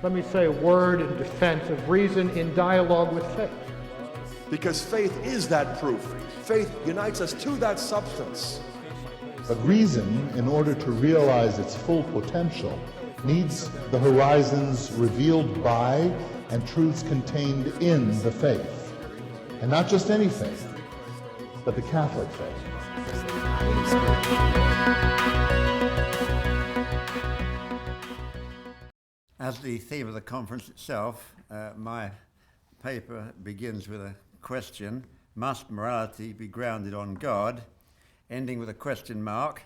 let me say, a word in defense of reason in dialogue with faith. Because faith is that proof. Faith unites us to that substance. But reason, in order to realize its full potential, needs the horizons revealed by and truths contained in the faith. And not just any faith, but the Catholic faith. As the theme of the conference itself, my paper begins with a question: must morality be grounded on God? Ending with a question mark,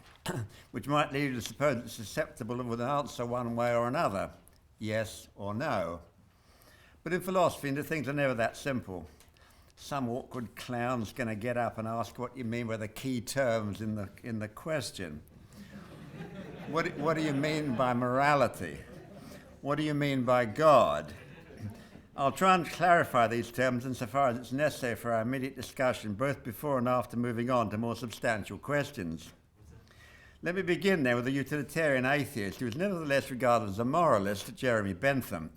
which might lead you to suppose it's susceptible of an answer one way or another, yes or no. But in philosophy, things are never that simple. Some awkward clown's going to get up and ask what you mean by the key terms in the question. What do you mean by morality? What do you mean by God? I'll try and clarify these terms insofar as it's necessary for our immediate discussion, both before and after moving on to more substantial questions. Let me begin then with a utilitarian atheist who is nevertheless regarded as a moralist, Jeremy Bentham.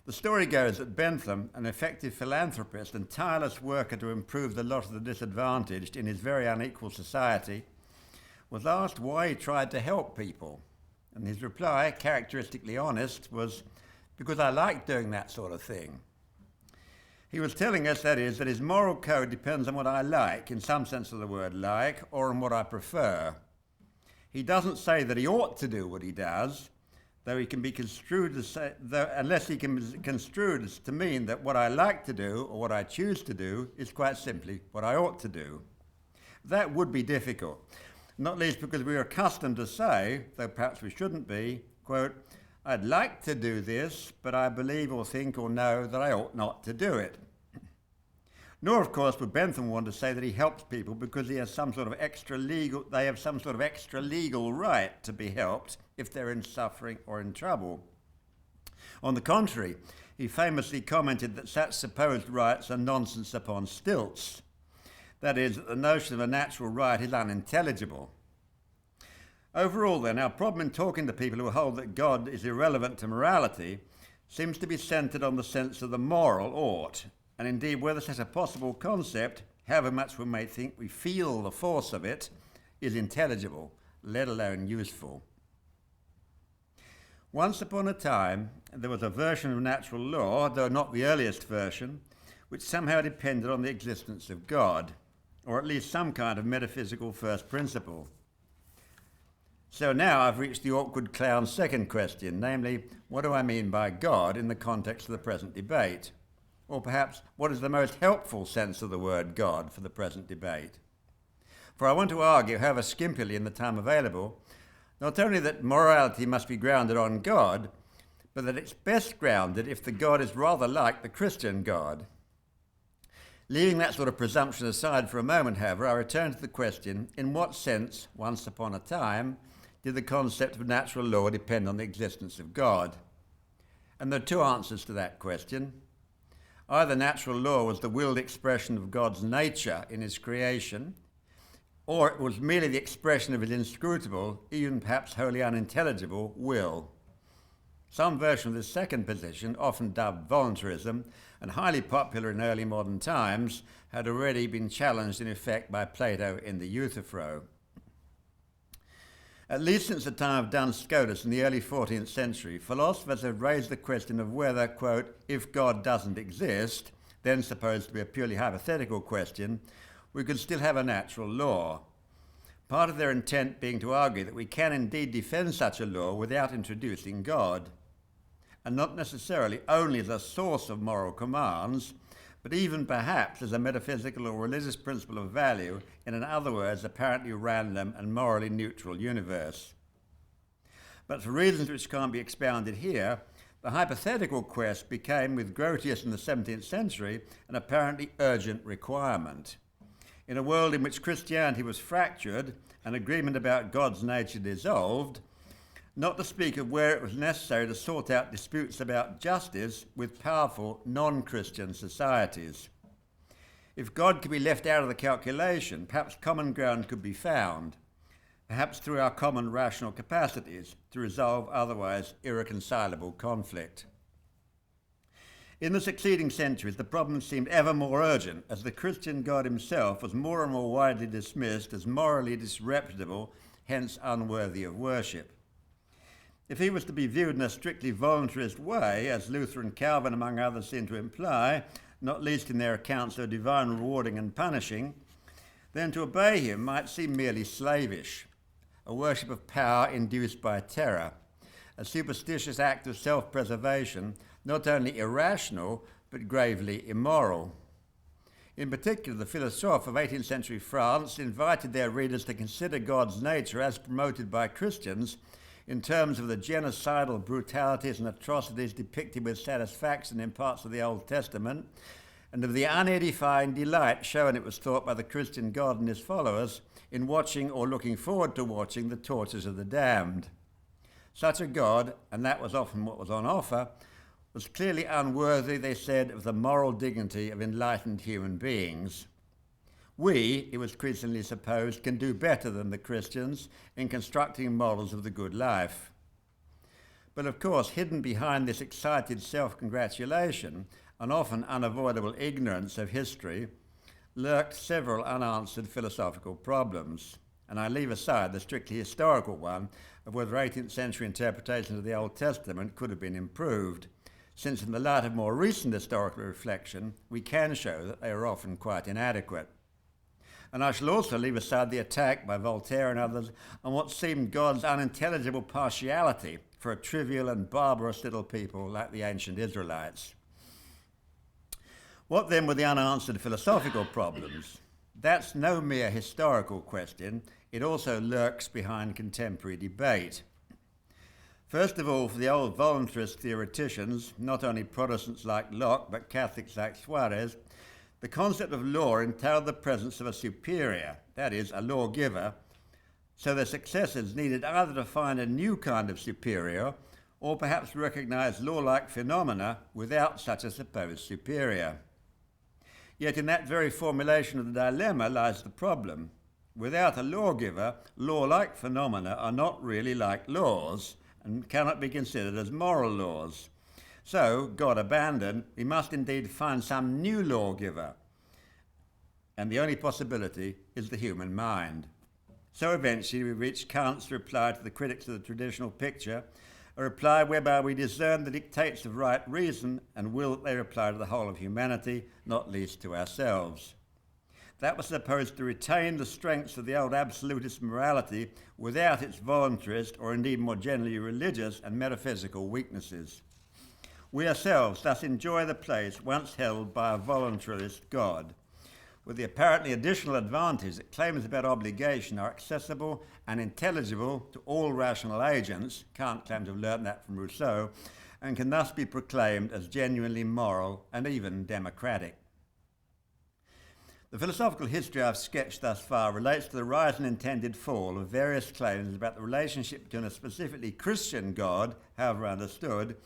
The story goes that Bentham, an effective philanthropist and tireless worker to improve the lot of the disadvantaged in his very unequal society, was asked why he tried to help people. And his reply, characteristically honest, was, "Because I like doing that sort of thing." He was telling us, that is, that his moral code depends on what I like, in some sense of the word like, or on what I prefer. He doesn't say that he ought to do what he does, though he can be construed to say, unless he can be construed as to mean that what I like to do, or what I choose to do, is quite simply what I ought to do. That would be difficult, not least because we are accustomed to say, though perhaps we shouldn't be, quote, "I'd like to do this, but I believe or think or know that I ought not to do it." Nor, of course, would Bentham want to say that he helps people because he has some sort of they have some sort of extra legal right to be helped if they're in suffering or in trouble. On the contrary, he famously commented that such supposed rights are nonsense upon stilts. That is, that the notion of a natural right is unintelligible. Overall, then, our problem in talking to people who hold that God is irrelevant to morality seems to be centred on the sense of the moral ought, and indeed whether such a possible concept, however much we may think we feel the force of it, is intelligible, let alone useful. Once upon a time, there was a version of natural law, though not the earliest version, which somehow depended on the existence of God, or at least some kind of metaphysical first principle. So now I've reached the awkward clown's second question, namely, what do I mean by God in the context of the present debate? Or perhaps, what is the most helpful sense of the word God for the present debate? For I want to argue, however skimpily in the time available, not only that morality must be grounded on God, but that it's best grounded if the God is rather like the Christian God. Leaving that sort of presumption aside for a moment, however, I return to the question, in what sense, once upon a time, did the concept of natural law depend on the existence of God? And there are two answers to that question. Either natural law was the willed expression of God's nature in his creation, or it was merely the expression of his inscrutable, even perhaps wholly unintelligible, will. Some version of this second position, often dubbed voluntarism, and highly popular in early modern times, had already been challenged in effect by Plato in the Euthyphro. At least since the time of Duns Scotus in the early 14th century, philosophers have raised the question of whether, quote, if God doesn't exist, then supposed to be a purely hypothetical question, we could still have a natural law. Part of their intent being to argue that we can indeed defend such a law without introducing God, and not necessarily only as a source of moral commands, but even perhaps as a metaphysical or religious principle of value in an other words apparently random and morally neutral universe. But for reasons which can't be expounded here, the hypothetical quest became, with Grotius in the 17th century, an apparently urgent requirement. In a world in which Christianity was fractured and agreement about God's nature dissolved, not to speak of where it was necessary to sort out disputes about justice with powerful non-Christian societies. If God could be left out of the calculation, perhaps common ground could be found. perhaps through our common rational capacities to resolve otherwise irreconcilable conflict. In the succeeding centuries, the problem seemed ever more urgent as the Christian God himself was more and more widely dismissed as morally disreputable, hence unworthy of worship. If he was to be viewed in a strictly voluntarist way, as Luther and Calvin among others seem to imply, not least in their accounts of divine rewarding and punishing, then to obey him might seem merely slavish, a worship of power induced by terror, a superstitious act of self-preservation, not only irrational, but gravely immoral. In particular, the Philosophers of 18th century France invited their readers to consider God's nature as promoted by Christians in terms of the genocidal brutalities and atrocities depicted with satisfaction in parts of the Old Testament, and of the unedifying delight shown, it was thought, by the Christian God and his followers in watching or looking forward to watching the tortures of the damned. Such a God, and that was often what was on offer, was clearly unworthy, they said, of the moral dignity of enlightened human beings. We, it was increasingly supposed, can do better than the Christians in constructing models of the good life. But of course, hidden behind this excited self-congratulation and often unavoidable ignorance of history lurked several unanswered philosophical problems. And I leave aside the strictly historical one of whether 18th century interpretations of the Old Testament could have been improved, since in the light of more recent historical reflection, we can show that they are often quite inadequate. And I shall also leave aside the attack by Voltaire and others on what seemed God's unintelligible partiality for a trivial and barbarous little people like the ancient Israelites. What then were the unanswered philosophical problems? That's no mere historical question. It also lurks behind contemporary debate. First of all, for the old voluntarist theoreticians, not only Protestants like Locke, but Catholics like Suarez, the concept of law entailed the presence of a superior, that is, a lawgiver, so their successors needed either to find a new kind of superior or perhaps recognize law-like phenomena without such a supposed superior. Yet in that very formulation of the dilemma lies the problem. Without a lawgiver, law-like phenomena are not really like laws and cannot be considered as moral laws. So, God abandoned, we must indeed find some new lawgiver. And the only possibility is the human mind. So eventually we reach Kant's reply to the critics of the traditional picture, a reply whereby we discern the dictates of right reason and will that they apply to the whole of humanity, not least to ourselves. That was supposed to retain the strengths of the old absolutist morality without its voluntarist, or indeed more generally religious and metaphysical weaknesses. We ourselves thus enjoy the place once held by a voluntarist God, with the apparently additional advantage that claims about obligation are accessible and intelligible to all rational agents. Kant claims to have learnt that from Rousseau, and can thus be proclaimed as genuinely moral and even democratic. The philosophical history I've sketched thus far relates to the rise and intended fall of various claims about the relationship between a specifically Christian God, however understood,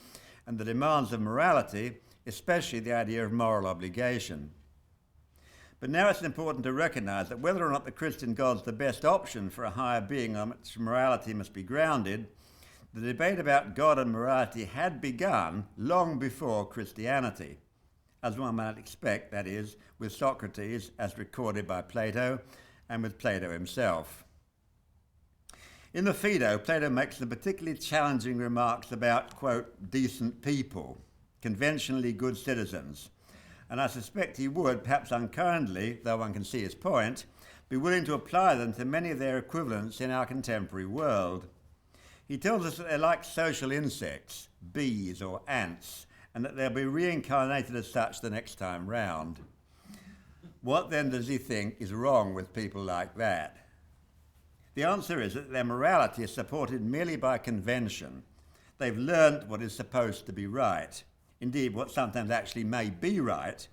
and the demands of morality, especially the idea of moral obligation. But now it's important to recognize that whether or not the Christian God's the best option for a higher being on which morality must be grounded, the debate about God and morality had begun long before Christianity, as one might expect, that is, with Socrates as recorded by Plato and with Plato himself. In the Phaedo, Plato makes some particularly challenging remarks about, quote, decent people, conventionally good citizens, and I suspect he would, perhaps unkindly, though one can see his point, be willing to apply them to many of their equivalents in our contemporary world. He tells us that they're like social insects, bees or ants, and that they'll be reincarnated as such the next time round. What then does he think is wrong with people like that? The answer is that their morality is supported merely by convention. They've learned what is supposed to be right, indeed what sometimes actually may be right,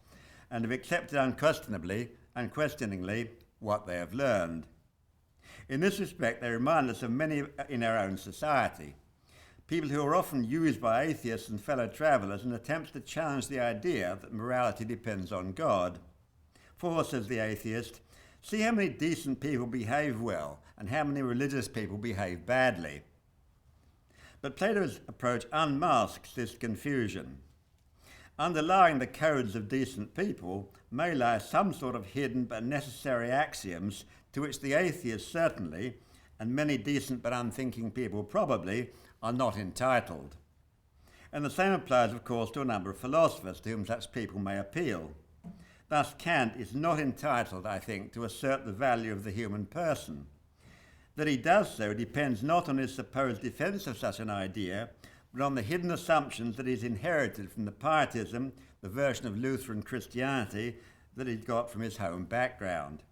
and have accepted unquestioningly what they have learned. In this respect, they remind us of many in our own society, people who are often used by atheists and fellow travellers in attempts to challenge the idea that morality depends on God. For, says the atheist, See how many decent people behave well and how many religious people behave badly. But Plato's approach unmasks this confusion. Underlying the codes of decent people may lie some sort of hidden but necessary axioms to which the atheists certainly, and many decent but unthinking people probably, are not entitled. And the same applies, of course, to a number of philosophers to whom such people may appeal. Thus, Kant is not entitled, I think, to assert the value of the human person. That he does so depends not on his supposed defence of such an idea, but on the hidden assumptions that he's inherited from the pietism, the version of Lutheran Christianity, that he's got from his home background.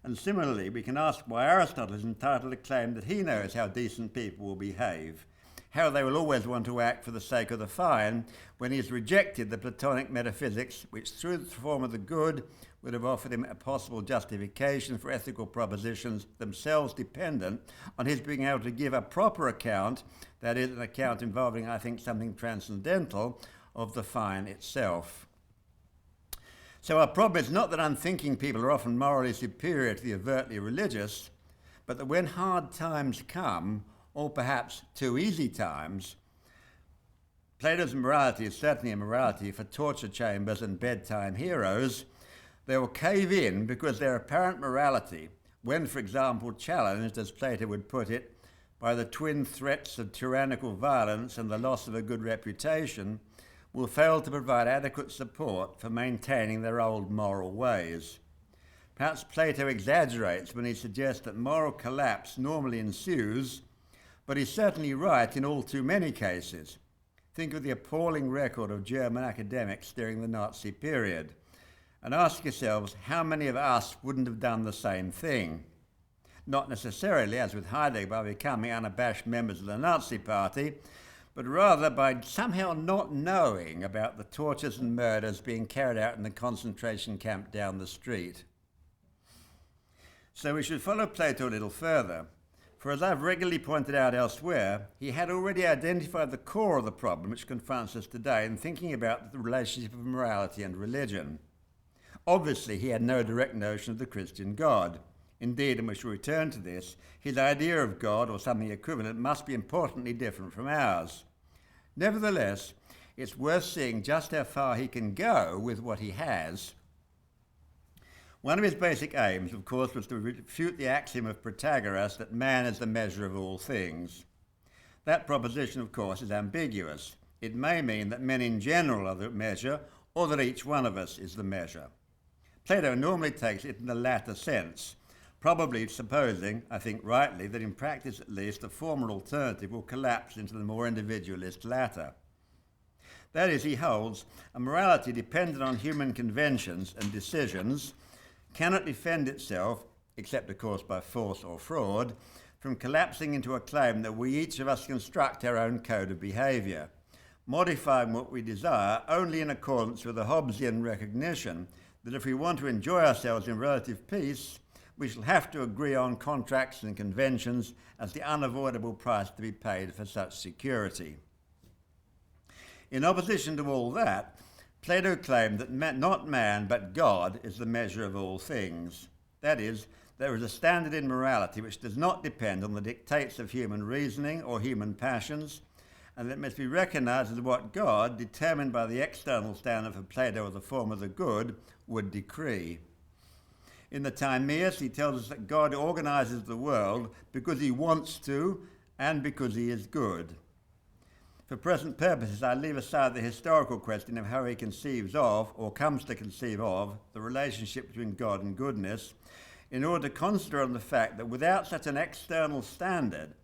And similarly, we can ask why Aristotle is entitled to claim that he knows how decent people will behave, how they will always want to act for the sake of the fine, when he has rejected the Platonic metaphysics which, through the form of the good, would have offered him a possible justification for ethical propositions themselves dependent on his being able to give a proper account, that is, an account involving, I think, something transcendental, of the fine itself. So our problem is not that unthinking people are often morally superior to the overtly religious, but that when hard times come, or perhaps too easy times, Plato's morality is certainly a morality for torture chambers and bedtime heroes. They will cave in because their apparent morality, when, for example, challenged, as Plato would put it, by the twin threats of tyrannical violence and the loss of a good reputation, will fail to provide adequate support for maintaining their old moral ways. Perhaps Plato exaggerates when he suggests that moral collapse normally ensues, but he's certainly right in all too many cases. Think of the appalling record of German academics during the Nazi period, and ask yourselves how many of us wouldn't have done the same thing. Not necessarily, as with Heidegger, by becoming unabashed members of the Nazi Party, but rather by somehow not knowing about the tortures and murders being carried out in the concentration camp down the street. So we should follow Plato a little further, for as I've regularly pointed out elsewhere, he had already identified the core of the problem which confronts us today in thinking about the relationship of morality and religion. Obviously, he had no direct notion of the Christian God. Indeed, and we shall return to this, his idea of God, or something equivalent, must be importantly different from ours. Nevertheless, it's worth seeing just how far he can go with what he has. One of his basic aims, of course, was to refute the axiom of Protagoras that man is the measure of all things. That proposition, of course, is ambiguous. It may mean that men in general are the measure, or that each one of us is the measure. Plato normally takes it in the latter sense, probably supposing, I think rightly, that in practice at least, the former alternative will collapse into the more individualist latter. That is, he holds, a morality dependent on human conventions and decisions cannot defend itself, except of course by force or fraud, from collapsing into a claim that we each of us construct our own code of behaviour, modifying what we desire only in accordance with the Hobbesian recognition that if we want to enjoy ourselves in relative peace, we shall have to agree on contracts and conventions as the unavoidable price to be paid for such security. In opposition to all that, Plato claimed that not man but God is the measure of all things. That is, there is a standard in morality which does not depend on the dictates of human reasoning or human passions, and that must be recognized as what God, determined by the external standard for Plato of the form of the good, would decree. In the Timaeus, he tells us that God organizes the world because he wants to and because he is good. For present purposes, I leave aside the historical question of how he conceives of, or comes to conceive of, the relationship between God and goodness, in order to concentrate on the fact that without such an external standard,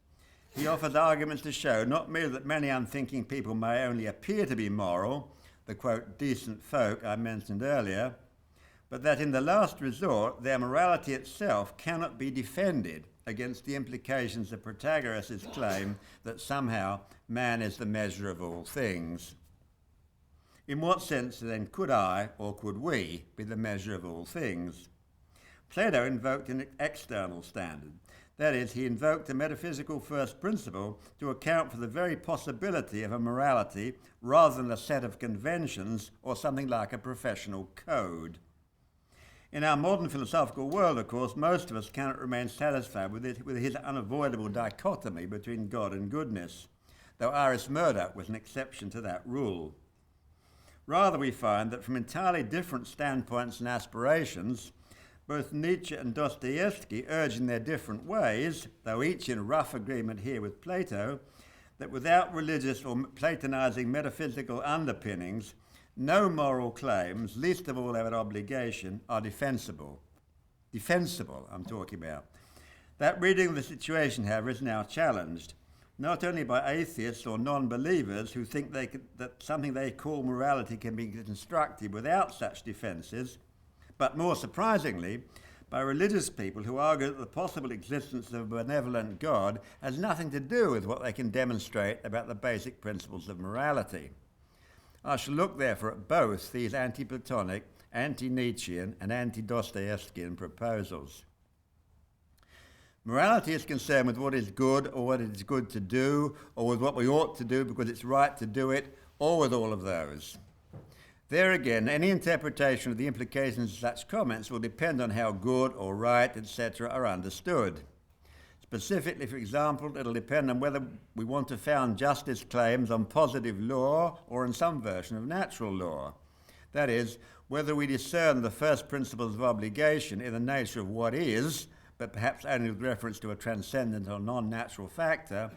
he offers arguments to show not merely that many unthinking people may only appear to be moral, the quote, decent folk I mentioned earlier, but that in the last resort, their morality itself cannot be defended against the implications of Protagoras' claim that somehow man is the measure of all things. In what sense then could I, or could we, be the measure of all things? Plato invoked an external standard. That is, he invoked a metaphysical first principle to account for the very possibility of a morality rather than a set of conventions or something like a professional code. In our modern philosophical world, of course, most of us cannot remain satisfied with his unavoidable dichotomy between God and goodness, though Iris Murdoch was an exception to that rule. Rather, we find that from entirely different standpoints and aspirations, both Nietzsche and Dostoevsky urge in their different ways, though each in rough agreement here with Plato, that without religious or Platonizing metaphysical underpinnings, no moral claims, least of all their obligation, are defensible. Defensible, I'm talking about. That reading of the situation, however, is now challenged, not only by atheists or non-believers who think that something they call morality can be constructed without such defences, but more surprisingly, by religious people who argue that the possible existence of a benevolent God has nothing to do with what they can demonstrate about the basic principles of morality. I shall look therefore at both these anti-Platonic, anti-Nietzschean and anti-Dostoevskian proposals. Morality is concerned with what is good or what it is good to do, or with what we ought to do because it's right to do it, or with all of those. There again, any interpretation of the implications of such comments will depend on how good or right, etc. are understood. Specifically, for example, it'll depend on whether we want to found justice claims on positive law or on some version of natural law. That is, whether we discern the first principles of obligation in the nature of what is, but perhaps only with reference to a transcendent or non-natural factor,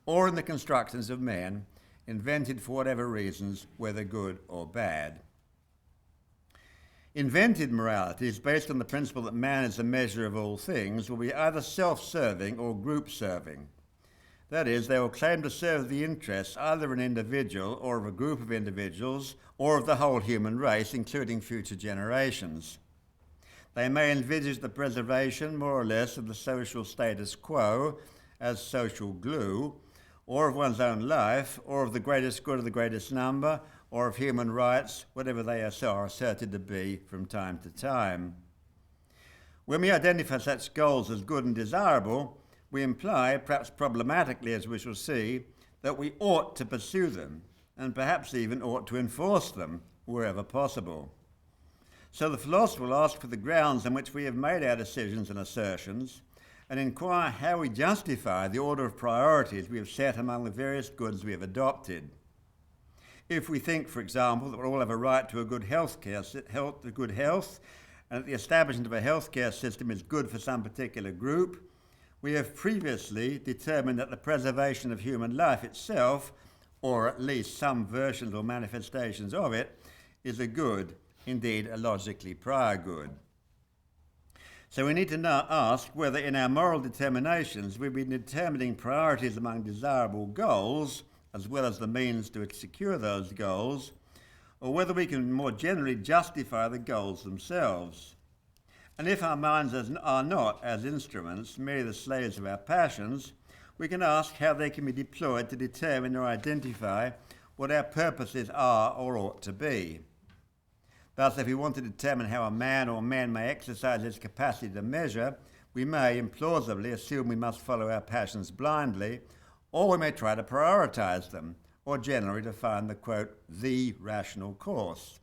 or in the constructions of men, invented for whatever reasons, whether good or bad. Invented morality is based on the principle that man is the measure of all things, will be either self-serving or group-serving. That is, they will claim to serve the interests either of an individual or of a group of individuals or of the whole human race, including future generations. They may envisage the preservation, more or less, of the social status quo as social glue, or of one's own life, or of the greatest good of the greatest number, or of human rights, whatever they are asserted to be from time to time. When we identify such goals as good and desirable, we imply, perhaps problematically as we shall see, that we ought to pursue them, and perhaps even ought to enforce them wherever possible. So the philosopher will ask for the grounds on which we have made our decisions and assertions, and inquire how we justify the order of priorities we have set among the various goods we have adopted. If we think, for example, that we all have a right to a good health, and that the establishment of a healthcare system is good for some particular group, we have previously determined that the preservation of human life itself, or at least some versions or manifestations of it, is a good, indeed a logically prior good. So we need to now ask whether in our moral determinations we've been determining priorities among desirable goals, as well as the means to secure those goals, or whether we can more generally justify the goals themselves. And if our minds are not, as instruments, merely the slaves of our passions, we can ask how they can be deployed to determine or identify what our purposes are or ought to be. Thus, if we want to determine how a man or men may exercise his capacity to measure, we may implausibly assume we must follow our passions blindly, or we may try to prioritize them, or generally to find the, quote, the rational course.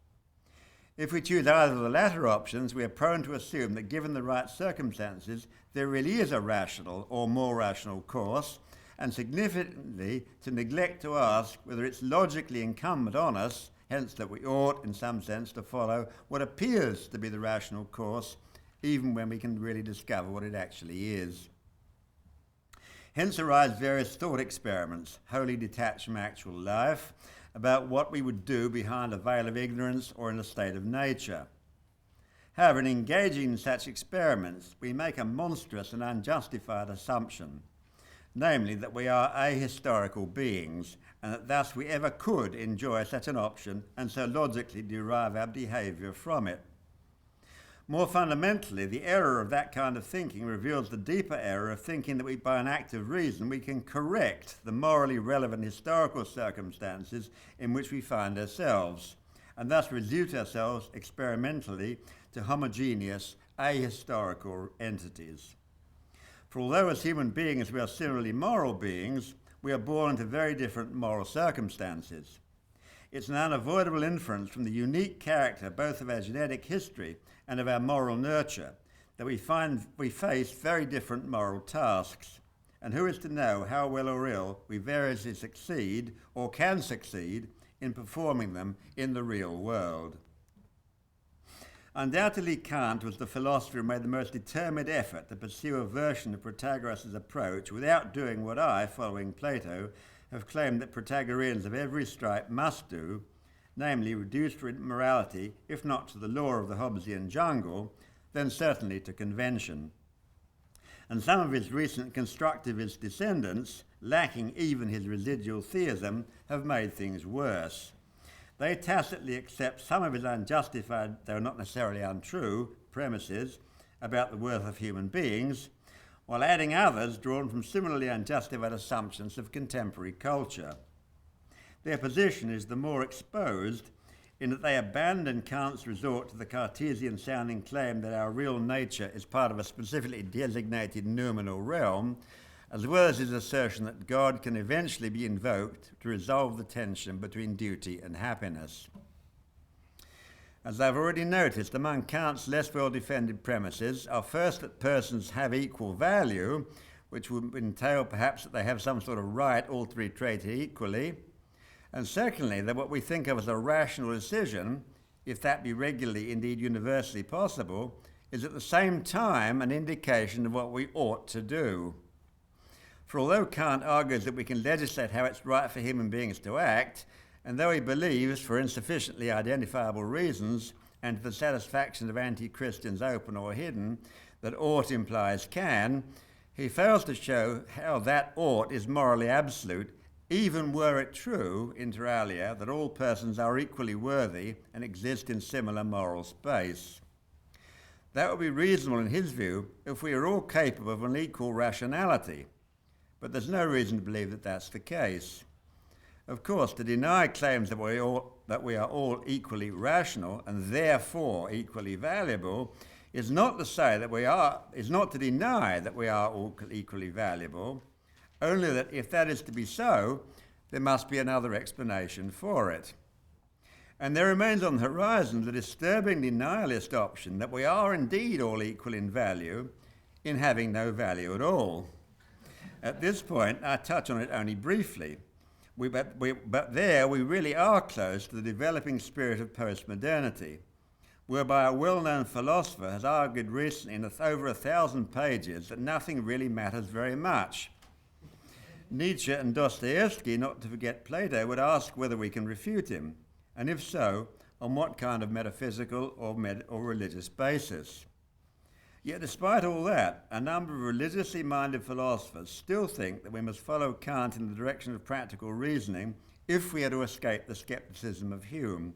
If we choose either of the latter options, we are prone to assume that given the right circumstances, there really is a rational or more rational course, and significantly to neglect to ask whether it's logically incumbent on us, hence that we ought, in some sense, to follow what appears to be the rational course, even when we can really discover what it actually is. Hence arise various thought experiments, wholly detached from actual life, about what we would do behind a veil of ignorance or in a state of nature. However, in engaging in such experiments, we make a monstrous and unjustified assumption, namely that we are ahistorical beings, and that thus we ever could enjoy such an option and so logically derive our behaviour from it. More fundamentally, the error of that kind of thinking reveals the deeper error of thinking that by an act of reason we can correct the morally relevant historical circumstances in which we find ourselves, and thus reduce ourselves experimentally to homogeneous, ahistorical entities. For although as human beings we are similarly moral beings, we are born into very different moral circumstances. it's an unavoidable inference from the unique character both of our genetic history and of our moral nurture that we face very different moral tasks. And who is to know how well or ill we variously succeed or can succeed in performing them in the real world? Undoubtedly, Kant was the philosopher who made the most determined effort to pursue a version of Protagoras' approach without doing what I, following Plato, have claimed that Protagoreans of every stripe must do, namely reduce morality, if not to the law of the Hobbesian jungle, then certainly to convention. And some of his recent constructivist descendants, lacking even his residual theism, have made things worse. They tacitly accept some of his unjustified, though not necessarily untrue, premises about the worth of human beings, while adding others drawn from similarly unjustified assumptions of contemporary culture. Their position is the more exposed in that they abandon Kant's resort to the Cartesian-sounding claim that our real nature is part of a specifically designated noumenal realm, as well as his assertion that God can eventually be invoked to resolve the tension between duty and happiness. As I've already noticed, among Kant's less well-defended premises are first that persons have equal value, which would entail perhaps that they have some sort of right all to be treated equally, and secondly, that what we think of as a rational decision, if that be regularly, indeed universally possible, is at the same time an indication of what we ought to do. For although Kant argues that we can legislate how it's right for human beings to act, and though he believes, for insufficiently identifiable reasons, and to the satisfaction of anti-Christians open or hidden, that ought implies can, he fails to show how that ought is morally absolute, even were it true, inter alia, that all persons are equally worthy and exist in similar moral space. That would be reasonable in his view if we are all capable of an equal rationality, but there's no reason to believe that that's the case. Of course, to deny claims that we are all equally rational and therefore equally valuable is not to deny that we are all equally valuable, only that if that is to be so, there must be another explanation for it. And there remains on the horizon the disturbingly nihilist option that we are indeed all equal in value in having no value at all. At this point, I touch on it only briefly, but there we really are close to the developing spirit of postmodernity, whereby a well-known philosopher has argued recently in over 1,000 pages that nothing really matters very much. Nietzsche and Dostoevsky, not to forget Plato, would ask whether we can refute him, and if so, on what kind of metaphysical or religious basis. Yet despite all that, a number of religiously minded philosophers still think that we must follow Kant in the direction of practical reasoning if we are to escape the skepticism of Hume.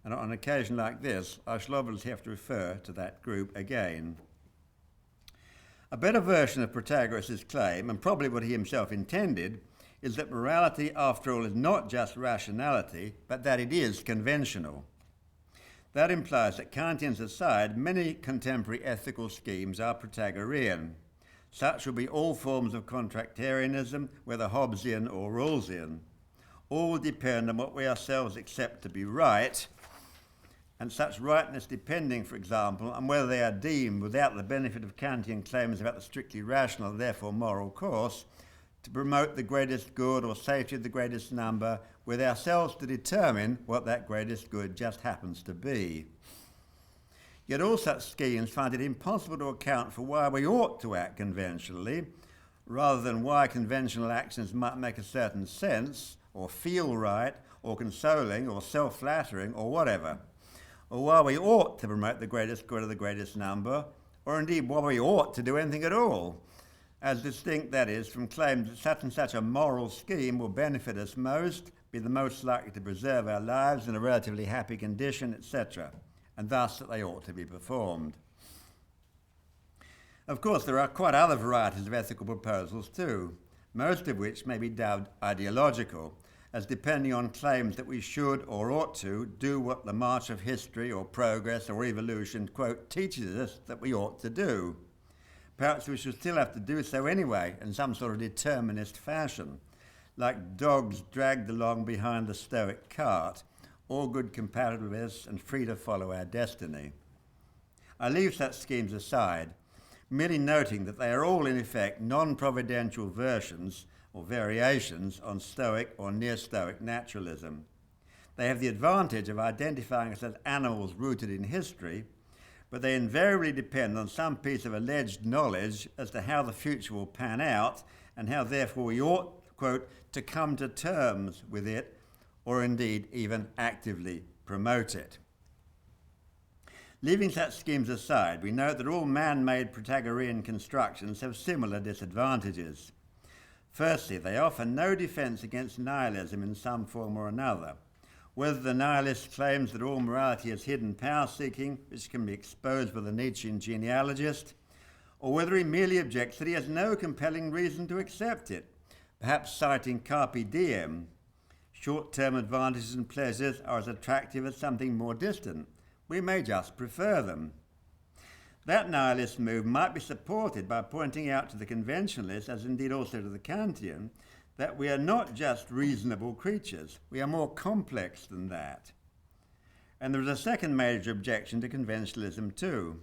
And on an occasion like this, I shall obviously have to refer to that group again. A better version of Protagoras' claim, and probably what he himself intended, is that morality, after all, is not just rationality, but that it is conventional. That implies that Kantians aside, many contemporary ethical schemes are Protagorean. Such will be all forms of contractarianism, whether Hobbesian or Rawlsian. All depend on what we ourselves accept to be right, and such rightness depending, for example, on whether they are deemed, without the benefit of Kantian claims about the strictly rational and therefore moral course, to promote the greatest good or safety of the greatest number, with ourselves to determine what that greatest good just happens to be. Yet all such schemes find it impossible to account for why we ought to act conventionally, rather than why conventional actions might make a certain sense, or feel right, or consoling, or self-flattering, or whatever, or why we ought to promote the greatest good of the greatest number, or indeed why we ought to do anything at all, as distinct, that is, from claims that such and such a moral scheme will benefit us most, be the most likely to preserve our lives in a relatively happy condition, etc., and thus that they ought to be performed. Of course, there are quite other varieties of ethical proposals too, most of which may be dubbed ideological, as depending on claims that we should or ought to do what the march of history or progress or evolution, quote, teaches us that we ought to do. Perhaps we should still have to do so anyway in some sort of determinist fashion, like dogs dragged along behind the Stoic cart, all good compatibilists and free to follow our destiny. I leave such schemes aside, merely noting that they are all in effect non-providential versions or variations on Stoic or near-Stoic naturalism. They have the advantage of identifying us as animals rooted in history, but they invariably depend on some piece of alleged knowledge as to how the future will pan out and how therefore we ought, quote, to come to terms with it, or indeed even actively promote it. Leaving such schemes aside, we note that all man-made Pythagorean constructions have similar disadvantages. Firstly, they offer no defence against nihilism in some form or another. Whether the nihilist claims that all morality is hidden power-seeking, which can be exposed by the Nietzschean genealogist, or whether he merely objects that he has no compelling reason to accept it, perhaps citing carpe diem, short-term advantages and pleasures are as attractive as something more distant. We may just prefer them. That nihilist move might be supported by pointing out to the conventionalist, as indeed also to the Kantian, that we are not just reasonable creatures. We are more complex than that. And there is a second major objection to conventionalism too.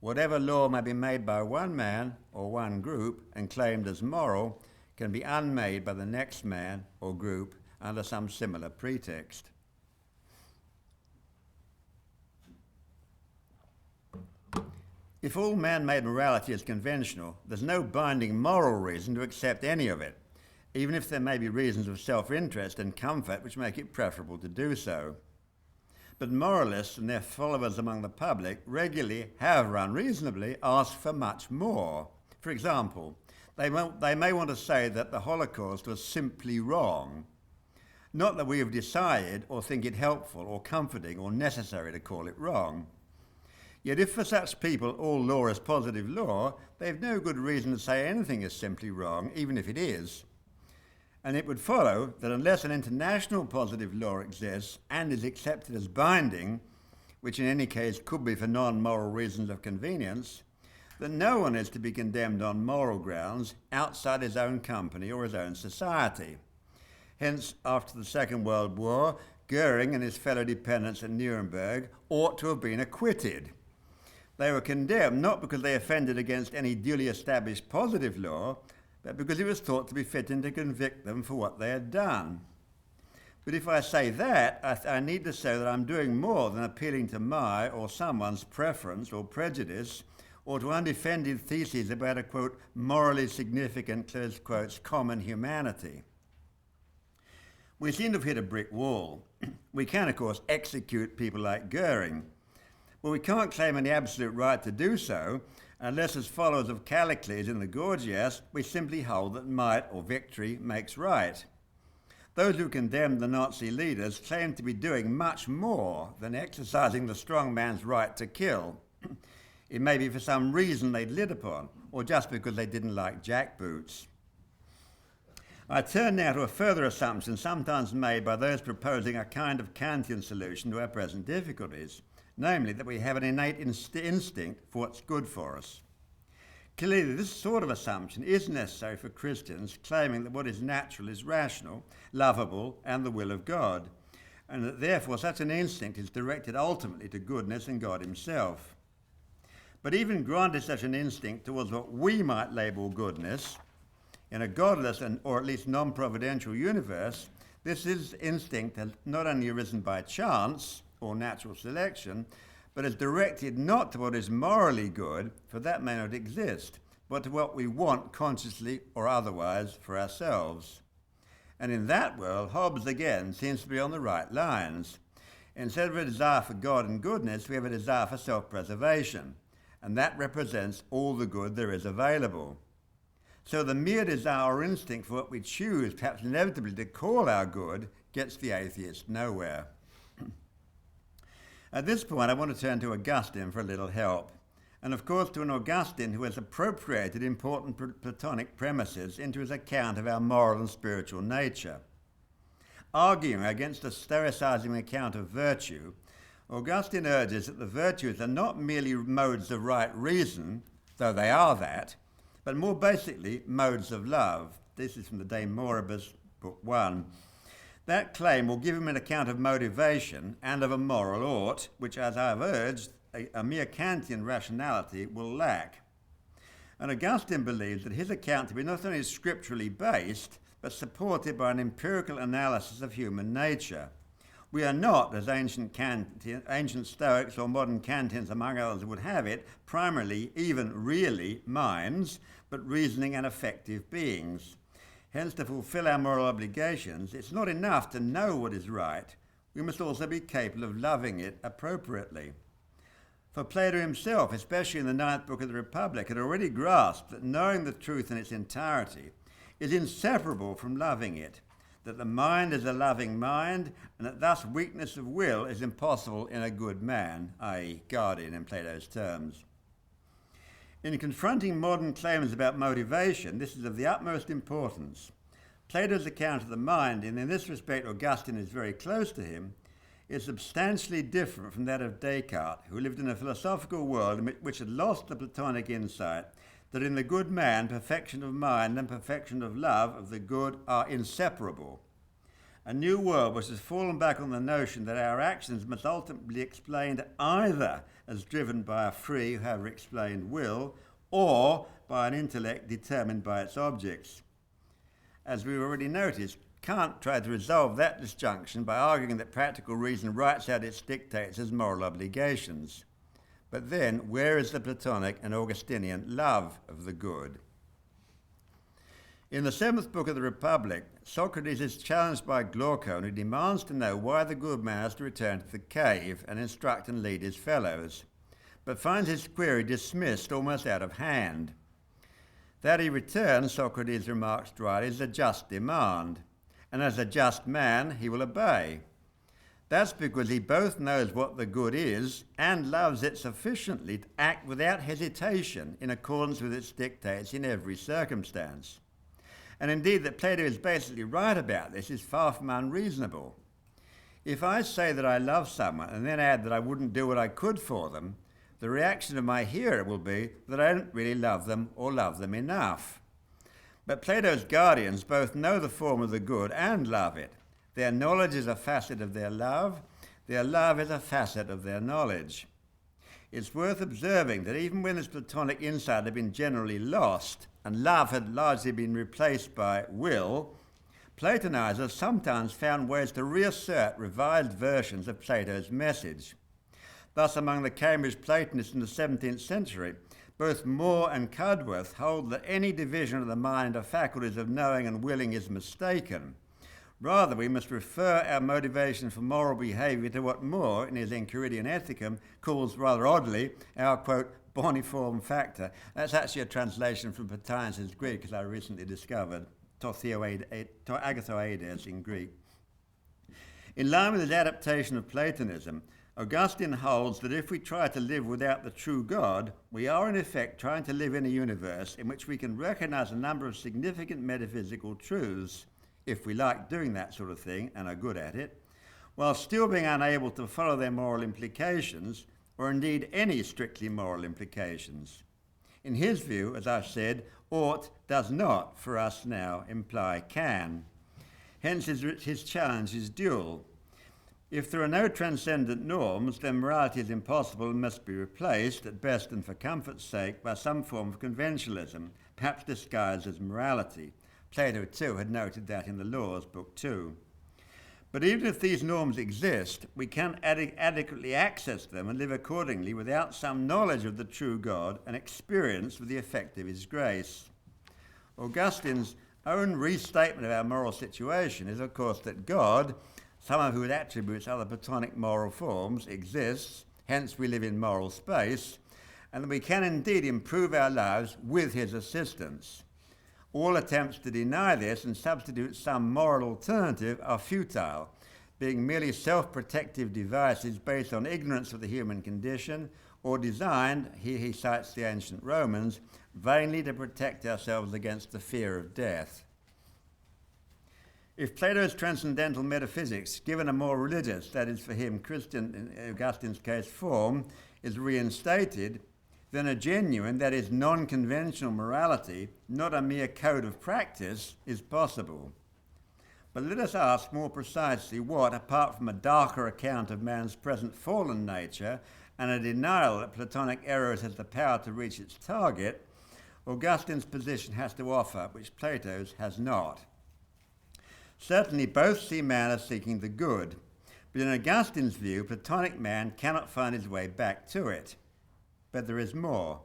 Whatever law may be made by one man or one group and claimed as moral can be unmade by the next man or group under some similar pretext. If all man-made morality is conventional, there's no binding moral reason to accept any of it, even if there may be reasons of self-interest and comfort which make it preferable to do so. But moralists and their followers among the public regularly have unreasonably asked for much more. For example, they may want to say that the Holocaust was simply wrong. Not that we have decided or think it helpful or comforting or necessary to call it wrong. Yet if for such people all law is positive law, they have no good reason to say anything is simply wrong, even if it is. And it would follow that unless an international positive law exists and is accepted as binding, which in any case could be for non-moral reasons of convenience, that no one is to be condemned on moral grounds outside his own company or his own society. Hence, after the Second World War, Goering and his fellow dependents at Nuremberg ought to have been acquitted. They were condemned not because they offended against any duly established positive law, but because it was thought to be fitting to convict them for what they had done. But if I say that, I need to say that I'm doing more than appealing to my or someone's preference or prejudice, or to undefended theses about a, quote, morally significant, close quotes, common humanity. We seem to have hit a brick wall. We can, of course, execute people like Goering, but we can't claim any absolute right to do so unless, as followers of Callicles in the Gorgias, we simply hold that might or victory makes right. Those who condemned the Nazi leaders claim to be doing much more than exercising the strong man's right to kill. It may be for some reason they'd lit upon, or just because they didn't like jackboots. I turn now to a further assumption sometimes made by those proposing a kind of Kantian solution to our present difficulties, namely that we have an innate instinct for what's good for us. Clearly, this sort of assumption is necessary for Christians claiming that what is natural is rational, lovable, and the will of God, and that therefore such an instinct is directed ultimately to goodness and God himself. But even granted such an instinct towards what we might label goodness, in a godless or at least non-providential universe, this instinct has not only arisen by chance or natural selection, but is directed not to what is morally good, for that may not exist, but to what we want consciously or otherwise for ourselves. And in that world, Hobbes again seems to be on the right lines. Instead of a desire for God and goodness, we have a desire for self-preservation, and that represents all the good there is available. So the mere desire or instinct for what we choose, perhaps inevitably to call our good, gets the atheist nowhere. At this point, I want to turn to Augustine for a little help, and of course to an Augustine who has appropriated important Platonic premises into his account of our moral and spiritual nature. Arguing against a stoicising account of virtue, Augustine urges that the virtues are not merely modes of right reason, though they are that, but more basically modes of love. This is from the De Moribus Book 1. That claim will give him an account of motivation and of a moral ought, which, as I have urged, a mere Kantian rationality will lack. And Augustine believes that his account to be not only scripturally based, but supported by an empirical analysis of human nature. We are not, as ancient Stoics or modern Kantians among others would have it, primarily, even really, minds, but reasoning and affective beings. Hence, to fulfill our moral obligations, it's not enough to know what is right. We must also be capable of loving it appropriately. For Plato himself, especially in the 9th book of the Republic, had already grasped that knowing the truth in its entirety is inseparable from loving it, that the mind is a loving mind, and that thus weakness of will is impossible in a good man, i.e. guardian in Plato's terms. In confronting modern claims about motivation, this is of the utmost importance. Plato's account of the mind, and in this respect Augustine is very close to him, is substantially different from that of Descartes, who lived in a philosophical world which had lost the Platonic insight that in the good man, perfection of mind and perfection of love of the good are inseparable. A new world which has fallen back on the notion that our actions must ultimately be explained either as driven by a free, however explained, will, or by an intellect determined by its objects. As we've already noticed, Kant tried to resolve that disjunction by arguing that practical reason writes out its dictates as moral obligations. But then, where is the Platonic and Augustinian love of the good? In the 7th book of the Republic, Socrates is challenged by Glaucon, who demands to know why the good man has to return to the cave and instruct and lead his fellows, but finds his query dismissed almost out of hand. That he return, Socrates remarks dryly, is a just demand, and as a just man he will obey. That's because he both knows what the good is and loves it sufficiently to act without hesitation in accordance with its dictates in every circumstance. And indeed that Plato is basically right about this is far from unreasonable. If I say that I love someone and then add that I wouldn't do what I could for them, the reaction of my hearer will be that I don't really love them or love them enough. But Plato's guardians both know the form of the good and love it. Their knowledge is a facet of their love is a facet of their knowledge. It's worth observing that even when this Platonic insight had been generally lost and love had largely been replaced by will, Platonizers sometimes found ways to reassert revised versions of Plato's message. Thus, among the Cambridge Platonists in the 17th century, both Moore and Cudworth hold that any division of the mind of faculties of knowing and willing is mistaken. Rather, we must refer our motivation for moral behaviour to what Moore, in his Enchiridion Ethicum, calls rather oddly our, quote, boniform factor. That's actually a translation from Plotinus' Greek, as I recently discovered, to agathoides in Greek. In line with his adaptation of Platonism, Augustine holds that if we try to live without the true God, we are in effect trying to live in a universe in which we can recognise a number of significant metaphysical truths, if we like doing that sort of thing and are good at it, while still being unable to follow their moral implications, or indeed any strictly moral implications. In his view, as I've said, ought does not, for us now, imply can. Hence his challenge is dual. If there are no transcendent norms, then morality is impossible and must be replaced, at best and for comfort's sake, by some form of conventionalism, perhaps disguised as morality. Plato, too, had noted that in the Laws, Book 2. But even if these norms exist, we can't adequately access them and live accordingly without some knowledge of the true God and experience with the effect of his grace. Augustine's own restatement of our moral situation is, of course, that God, some of whose attributes are the Platonic moral forms, exists, hence we live in moral space, and that we can indeed improve our lives with his assistance. All attempts to deny this and substitute some moral alternative are futile, being merely self-protective devices based on ignorance of the human condition, or designed, here he cites the ancient Romans, vainly to protect ourselves against the fear of death. If Plato's transcendental metaphysics, given a more religious, that is for him Christian, in Augustine's case, form, is reinstated, then a genuine, that is non-conventional morality, not a mere code of practice, is possible. But let us ask more precisely what, apart from a darker account of man's present fallen nature and a denial that Platonic eros has the power to reach its target, Augustine's position has to offer, which Plato's has not. Certainly both see man as seeking the good, but in Augustine's view, Platonic man cannot find his way back to it. But there is more.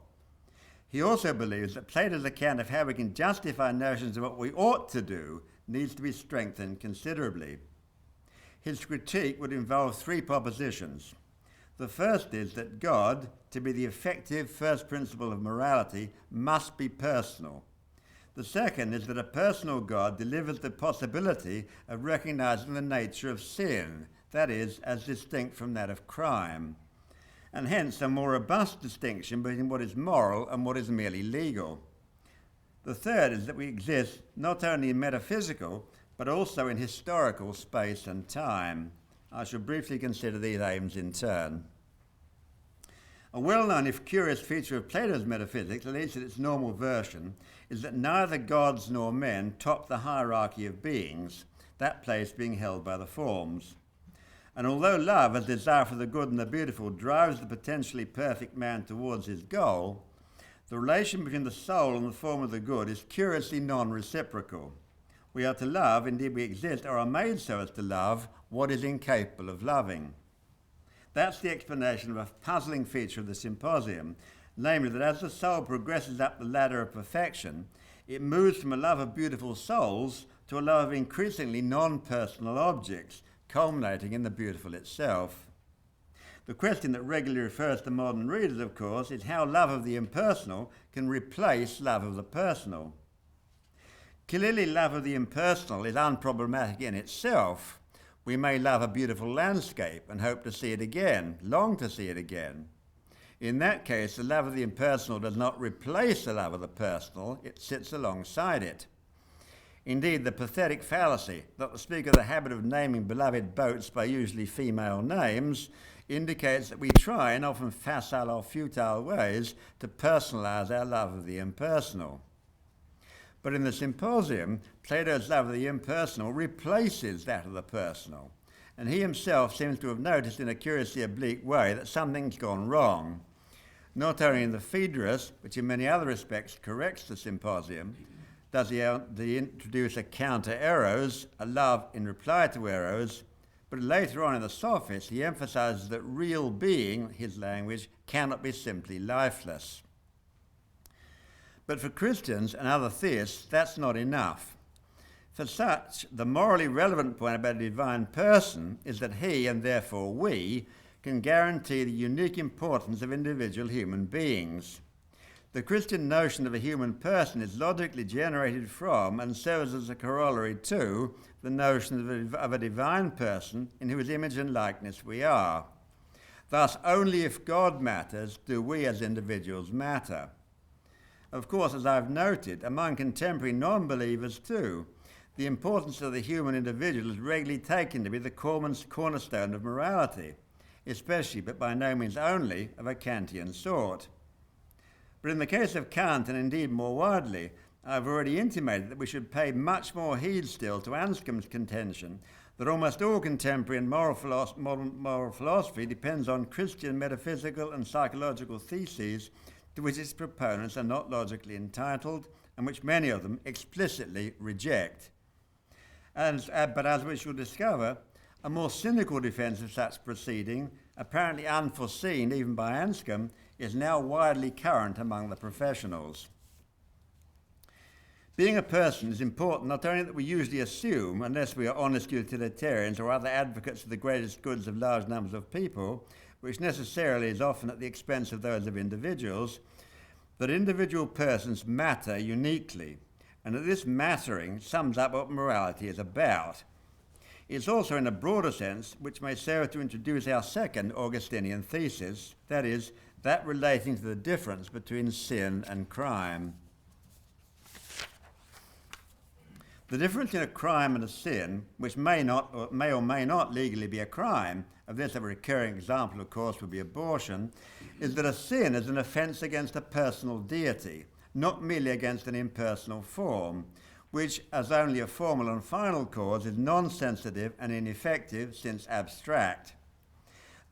He also believes that Plato's account of how we can justify notions of what we ought to do needs to be strengthened considerably. His critique would involve three propositions. The first is that God, to be the effective first principle of morality, must be personal. The second is that a personal God delivers the possibility of recognizing the nature of sin, that is, as distinct from that of crime, and hence a more robust distinction between what is moral and what is merely legal. The third is that we exist not only in metaphysical, but also in historical space and time. I shall briefly consider these aims in turn. A well-known, if curious, feature of Plato's metaphysics, at least in its normal version, is that neither gods nor men top the hierarchy of beings, that place being held by the forms. And although love, as desire for the good and the beautiful, drives the potentially perfect man towards his goal, the relation between the soul and the form of the good is curiously non-reciprocal. We are to love, indeed we exist, or are made so as to love, what is incapable of loving. That's the explanation of a puzzling feature of the symposium, namely that as the soul progresses up the ladder of perfection, it moves from a love of beautiful souls to a love of increasingly non-personal objects, culminating in the beautiful itself. The question that regularly refers to modern readers, of course, is how love of the impersonal can replace love of the personal. Clearly, love of the impersonal is unproblematic in itself. We may love a beautiful landscape and hope to see it again, long to see it again. In that case, the love of the impersonal does not replace the love of the personal, it sits alongside it. Indeed, the pathetic fallacy that the speaker of the habit of naming beloved boats by usually female names indicates that we try, in often facile or futile ways, to personalize our love of the impersonal. But in the symposium, Plato's love of the impersonal replaces that of the personal, and he himself seems to have noticed in a curiously oblique way that something's gone wrong. Not only in the Phidias, which in many other respects corrects the symposium, does he introduce a counter-eros, a love in reply to eros, but later on in the Sophists he emphasizes that real being, his language, cannot be simply lifeless. But for Christians and other theists, that's not enough. For such, the morally relevant point about a divine person is that he, and therefore we, can guarantee the unique importance of individual human beings. The Christian notion of a human person is logically generated from, and serves as a corollary to, the notion of a divine person in whose image and likeness we are. Thus, only if God matters do we as individuals matter. Of course, as I've noted, among contemporary non-believers too, the importance of the human individual is regularly taken to be the cornerstone of morality, especially, but by no means only, of a Kantian sort. But in the case of Kant, and indeed more widely, I've already intimated that we should pay much more heed still to Anscombe's contention that almost all contemporary and modern moral philosophy depends on Christian metaphysical and psychological theses to which its proponents are not logically entitled, and which many of them explicitly reject. But as we shall discover, a more cynical defence of such proceeding, apparently unforeseen even by Anscombe, is now widely current among the professionals. Being a person is important not only that we usually assume, unless we are honest utilitarians or other advocates of the greatest goods of large numbers of people, which necessarily is often at the expense of those of individuals, that individual persons matter uniquely, and that this mattering sums up what morality is about. It's also in a broader sense which may serve to introduce our second Augustinian thesis, that is, that relating to the difference between sin and crime. The difference in a crime and a sin, which may or may not legally be a crime, of this a recurring example, of course, would be abortion, is that a sin is an offence against a personal deity, not merely against an impersonal form, which, as only a formal and final cause, is non-sensitive and ineffective since abstract.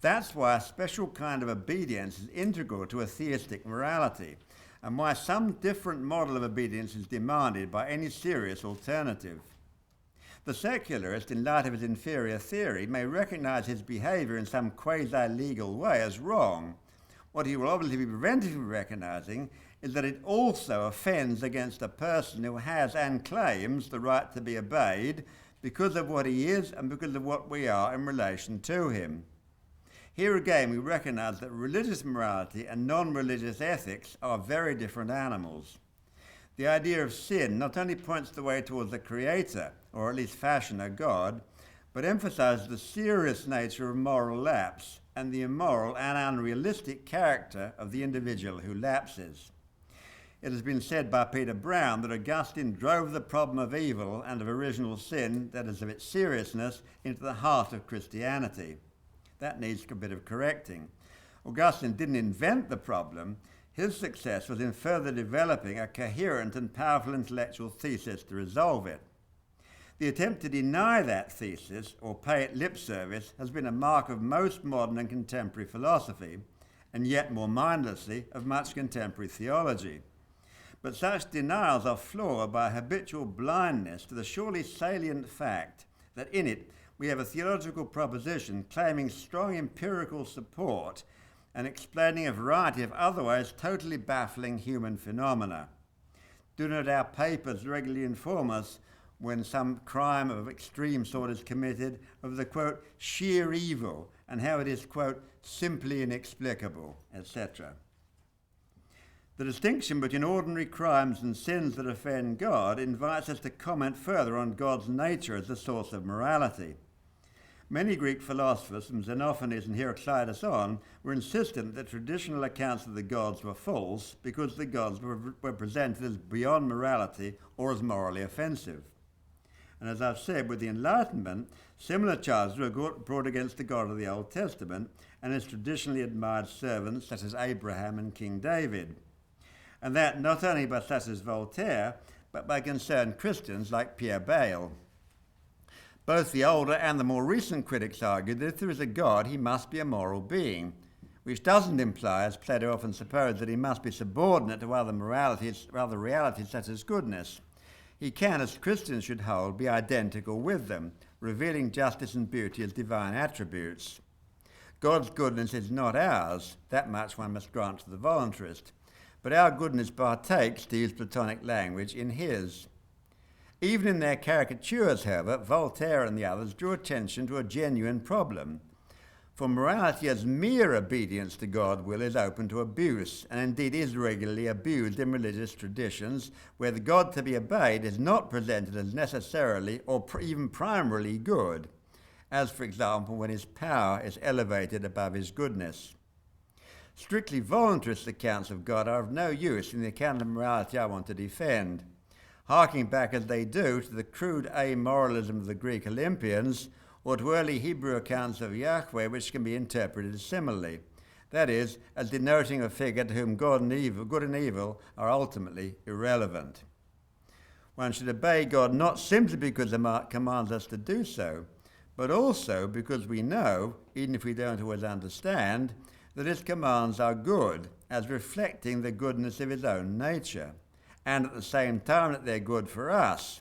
That's why a special kind of obedience is integral to a theistic morality, and why some different model of obedience is demanded by any serious alternative. The secularist, in light of his inferior theory, may recognise his behaviour in some quasi-legal way as wrong. What he will obviously be prevented from recognising is that it also offends against a person who has and claims the right to be obeyed because of what he is and because of what we are in relation to him. Here again we recognise that religious morality and non-religious ethics are very different animals. The idea of sin not only points the way towards the Creator, or at least fashion a God, but emphasises the serious nature of moral lapse and the immoral and unrealistic character of the individual who lapses. It has been said by Peter Brown that Augustine drove the problem of evil and of original sin, that is of its seriousness, into the heart of Christianity. That needs a bit of correcting. Augustine didn't invent the problem. His success was in further developing a coherent and powerful intellectual thesis to resolve it. The attempt to deny that thesis, or pay it lip service, has been a mark of most modern and contemporary philosophy, and yet more mindlessly of much contemporary theology. But such denials are flawed by a habitual blindness to the surely salient fact that in it we have a theological proposition claiming strong empirical support and explaining a variety of otherwise totally baffling human phenomena. Do not our papers regularly inform us when some crime of extreme sort is committed of the, quote, sheer evil, and how it is, quote, simply inexplicable, etc. The distinction between ordinary crimes and sins that offend God invites us to comment further on God's nature as the source of morality. Many Greek philosophers, from Xenophanes and Heraclitus on, were insistent that traditional accounts of the gods were false because the gods were presented as beyond morality or as morally offensive. And as I've said, with the Enlightenment, similar charges were brought against the God of the Old Testament and his traditionally admired servants such as Abraham and King David. And that not only by such as Voltaire, but by concerned Christians like Pierre Bayle. Both the older and the more recent critics argued that if there is a God, he must be a moral being, which doesn't imply, as Pled often supposed, that he must be subordinate to other realities such as goodness. He can, as Christians should hold, be identical with them, revealing justice and beauty as divine attributes. God's goodness is not ours, that much one must grant to the voluntarist, but our goodness partakes, to use Platonic language, in his. Even in their caricatures, however, Voltaire and the others drew attention to a genuine problem. For morality as mere obedience to God's will is open to abuse, and indeed is regularly abused in religious traditions, where the God to be obeyed is not presented as necessarily or even primarily good, as, for example, when his power is elevated above his goodness. Strictly voluntarist accounts of God are of no use in the account of morality I want to defend. Harking back as they do to the crude amoralism of the Greek Olympians, or to early Hebrew accounts of Yahweh, which can be interpreted similarly. That is, as denoting a figure to whom good and evil are ultimately irrelevant. One should obey God not simply because he commands us to do so, but also because we know, even if we don't always understand, that his commands are good, as reflecting the goodness of his own nature, and at the same time that they're good for us.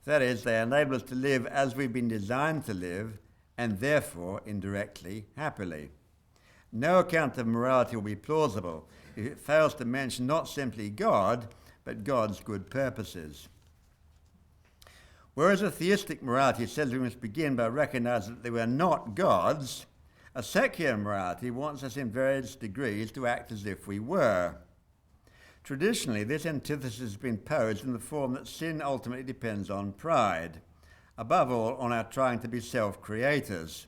That is, they enable us to live as we've been designed to live, and therefore, indirectly, happily. No account of morality will be plausible if it fails to mention not simply God, but God's good purposes. Whereas a theistic morality says we must begin by recognizing that they were not gods, a secular morality wants us in various degrees to act as if we were. Traditionally, this antithesis has been posed in the form that sin ultimately depends on pride, above all on our trying to be self-creators,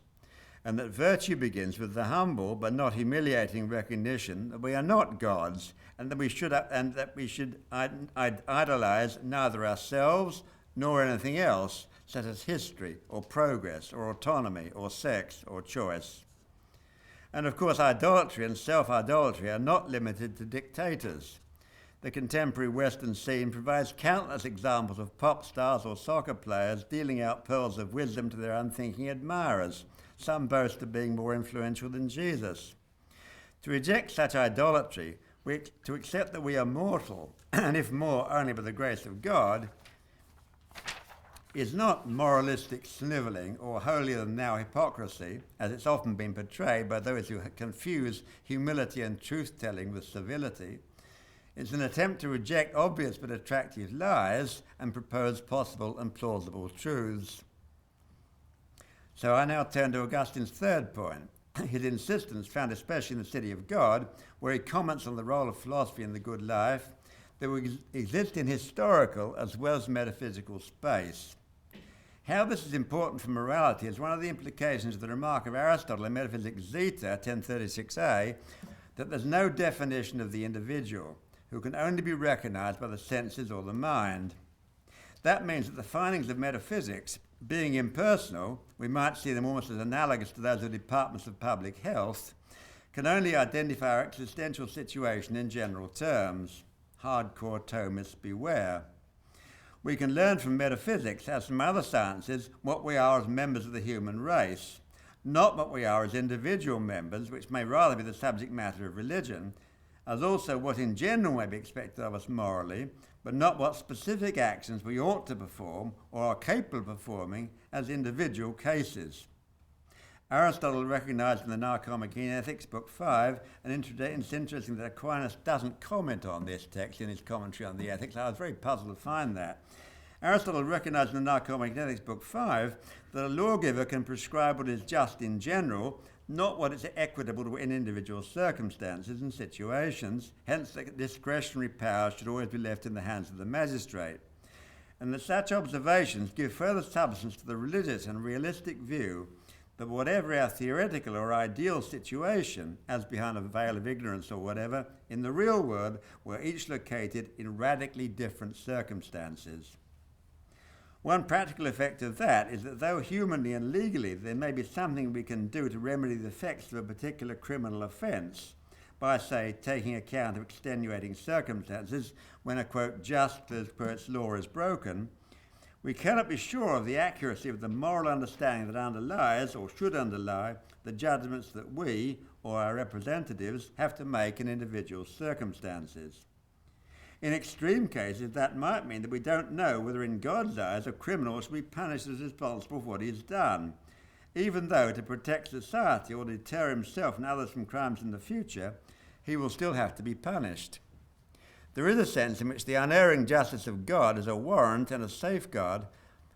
and that virtue begins with the humble but not humiliating recognition that we are not gods, and that we should idolize neither ourselves nor anything else, such as history or progress or autonomy or sex or choice. And of course, idolatry and self-idolatry are not limited to dictators. The contemporary Western scene provides countless examples of pop stars or soccer players dealing out pearls of wisdom to their unthinking admirers. Some boast of being more influential than Jesus. To reject such idolatry, to accept that we are mortal, and if more, only by the grace of God, is not moralistic snivelling or holier-than-thou hypocrisy, as it's often been portrayed by those who confuse humility and truth-telling with civility. It's an attempt to reject obvious but attractive lies and propose possible and plausible truths. So I now turn to Augustine's third point. His insistence, found especially in the City of God, where he comments on the role of philosophy in the good life, that will exist in historical as well as metaphysical space. How this is important for morality is one of the implications of the remark of Aristotle in Metaphysics Zeta 1036a, that there's no definition of the individual, who can only be recognized by the senses or the mind. That means that the findings of metaphysics, being impersonal, we might see them almost as analogous to those of departments of public health, can only identify our existential situation in general terms. Hardcore Thomists beware. We can learn from metaphysics, as from other sciences, what we are as members of the human race, not what we are as individual members, which may rather be the subject matter of religion, as also what in general may be expected of us morally, but not what specific actions we ought to perform or are capable of performing as individual cases. Aristotle recognized in the Nicomachean Ethics, Book 5, and it's interesting that Aquinas doesn't comment on this text in his commentary on the Ethics. I was very puzzled to find that. Aristotle recognized in the Nicomachean Ethics, Book 5, that a lawgiver can prescribe what is just in general, not what is equitable in individual circumstances and situations, hence the discretionary power should always be left in the hands of the magistrate. And that such observations give further substance to the religious and realistic view that whatever our theoretical or ideal situation, as behind a veil of ignorance or whatever, in the real world we're each located in radically different circumstances. One practical effect of that is that though humanly and legally there may be something we can do to remedy the effects of a particular criminal offence, by, say, taking account of extenuating circumstances when a, quote, just, quote, law is broken, we cannot be sure of the accuracy of the moral understanding that underlies, or should underlie, the judgments that we, or our representatives, have to make in individual circumstances. In extreme cases, that might mean that we don't know whether in God's eyes a criminal should be punished as responsible for what he has done, even though to protect society or deter himself and others from crimes in the future, he will still have to be punished. There is a sense in which the unerring justice of God is a warrant and a safeguard,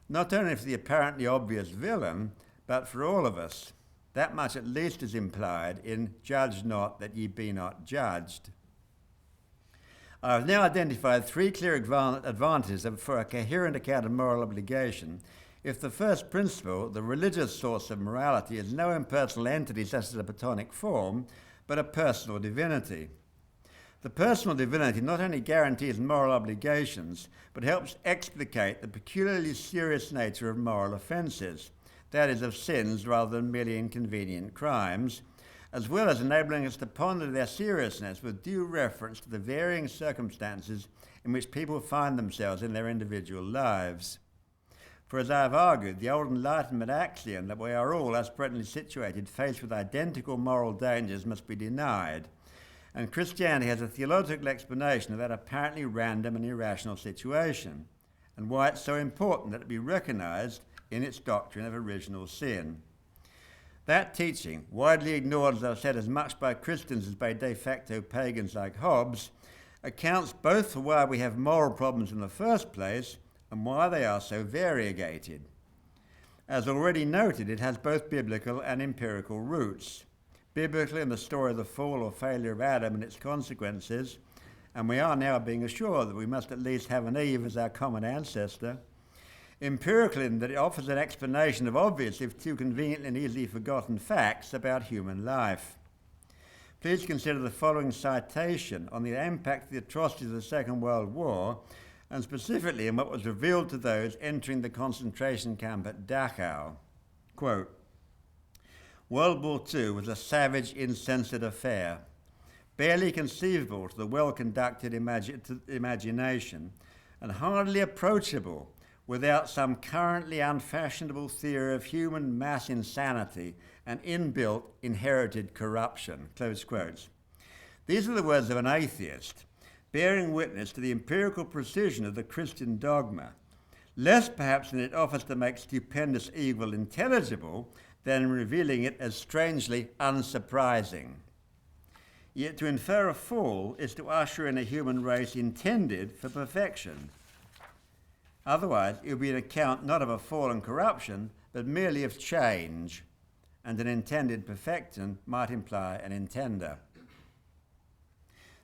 not only for the apparently obvious villain, but for all of us. That much at least is implied in "Judge not, that ye be not judged." I have now identified three clear advantages for a coherent account of moral obligation if the first principle, the religious source of morality, is no impersonal entity such as a Platonic form, but a personal divinity. The personal divinity not only guarantees moral obligations, but helps explicate the peculiarly serious nature of moral offences, that is, of sins rather than merely inconvenient crimes, as well as enabling us to ponder their seriousness with due reference to the varying circumstances in which people find themselves in their individual lives. For as I have argued, the old Enlightenment axiom that we are all, as presently situated, faced with identical moral dangers must be denied, and Christianity has a theological explanation of that apparently random and irrational situation, and why it's so important that it be recognized in its doctrine of original sin. That teaching, widely ignored, as I've said, as much by Christians as by de facto pagans like Hobbes, accounts both for why we have moral problems in the first place and why they are so variegated. As already noted, it has both biblical and empirical roots. Biblically in the story of the fall or failure of Adam and its consequences, and we are now being assured that we must at least have an Eve as our common ancestor. Empirically, in that it offers an explanation of obvious, if too convenient and easily forgotten, facts about human life. Please consider the following citation on the impact of the atrocities of the Second World War, and specifically in what was revealed to those entering the concentration camp at Dachau. Quote, "World War II was a savage, insensate affair. barely conceivable to the well-conducted imagination, and hardly approachable without some currently unfashionable theory of human mass insanity and inbuilt inherited corruption. Close quotes. These are the words of an atheist, bearing witness to the empirical precision of the Christian dogma, less perhaps than it offers to make stupendous evil intelligible than in revealing it as strangely unsurprising. Yet to infer a fall is to usher in a human race intended for perfection. Otherwise, it would be an account not of a fall and corruption, but merely of change, and an intended perfection might imply an intender.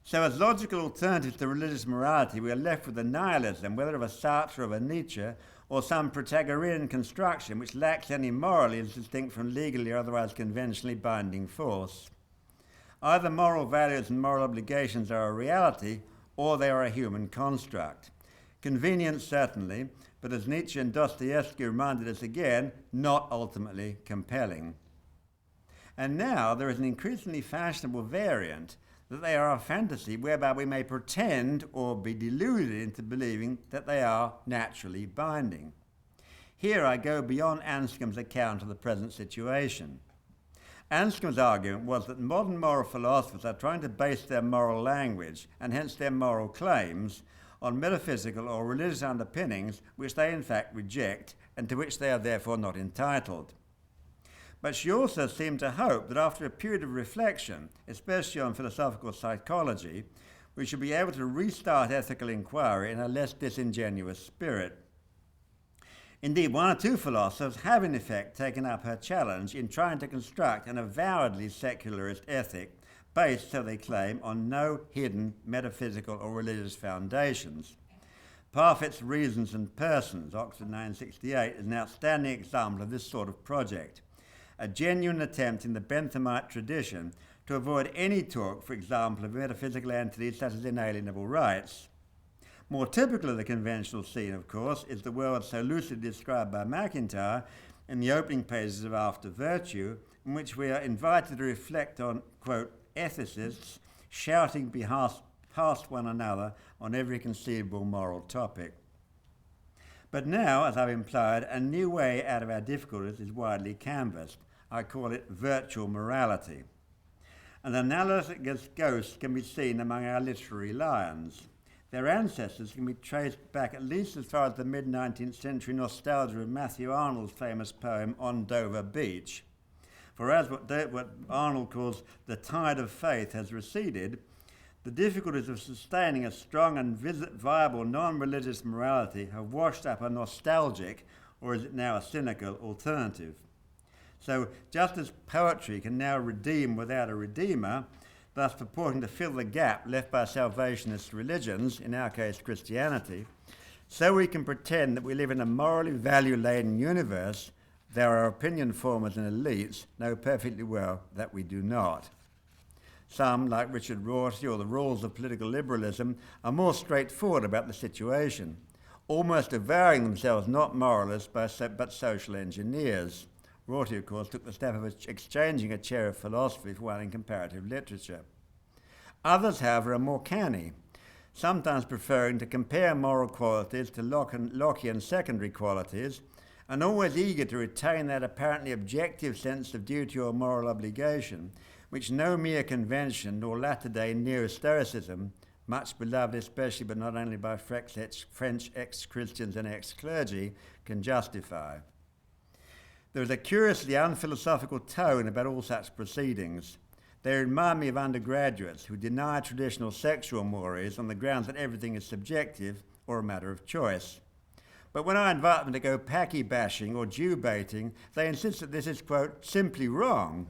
So as logical alternatives to religious morality, we are left with a nihilism, whether of a Sartre or of a Nietzsche, or some Protagorean construction which lacks any morally as distinct from legally or otherwise conventionally binding force. Either moral values and moral obligations are a reality, or they are a human construct. Convenient, certainly, but as Nietzsche and Dostoevsky reminded us again, not ultimately compelling. And now there is an increasingly fashionable variant that they are a fantasy whereby we may pretend or be deluded into believing that they are naturally binding. Here I go beyond Anscombe's account of the present situation. Anscombe's argument was that modern moral philosophers are trying to base their moral language, and hence their moral claims, on metaphysical or religious underpinnings which they in fact reject and to which they are therefore not entitled. But she also seemed to hope that after a period of reflection, especially on philosophical psychology, we should be able to restart ethical inquiry in a less disingenuous spirit. Indeed, one or two philosophers have in effect taken up her challenge in trying to construct an avowedly secularist ethic based, so they claim, on no hidden metaphysical or religious foundations. Parfit's Reasons and Persons, Oxen 968, is an outstanding example of this sort of project, a genuine attempt in the Benthamite tradition to avoid any talk, for example, of metaphysical entities such as inalienable rights. More typical of the conventional scene, of course, is the world so lucidly described by Macintyre in the opening pages of After Virtue, in which we are invited to reflect on, quote, ethicists shouting past one another on every conceivable moral topic. But now, as I've implied, a new way out of our difficulties is widely canvassed. I call it virtual morality. An analogous ghost can be seen among our literary lions. Their ancestors can be traced back at least as far as the mid-19th century nostalgia of Matthew Arnold's famous poem On Dover Beach. For as what Arnold calls the tide of faith has receded, the difficulties of sustaining a strong and viable non-religious morality have washed up a nostalgic, or is it now a cynical, alternative. So just as poetry can now redeem without a redeemer, thus purporting to fill the gap left by salvationist religions, in our case Christianity, so we can pretend that we live in a morally value-laden universe. There are opinion formers and elites know perfectly well that we do not. Some, like Richard Rorty or the rules of political liberalism, are more straightforward about the situation, almost avowing themselves not moralists but social engineers. Rorty, of course, took the step of exchanging a chair of philosophy for one in comparative literature. Others, however, are more canny, sometimes preferring to compare moral qualities to Lockean secondary qualities, and always eager to retain that apparently objective sense of duty or moral obligation, which no mere convention nor latter-day neo-stoicism, much beloved especially but not only by French ex-Christians and ex-clergy, can justify. There is a curiously unphilosophical tone about all such proceedings. They remind me of undergraduates who deny traditional sexual mores on the grounds that everything is subjective or a matter of choice. But when I invite them to go Paki bashing or Jew baiting, they insist that this is, quote, simply wrong.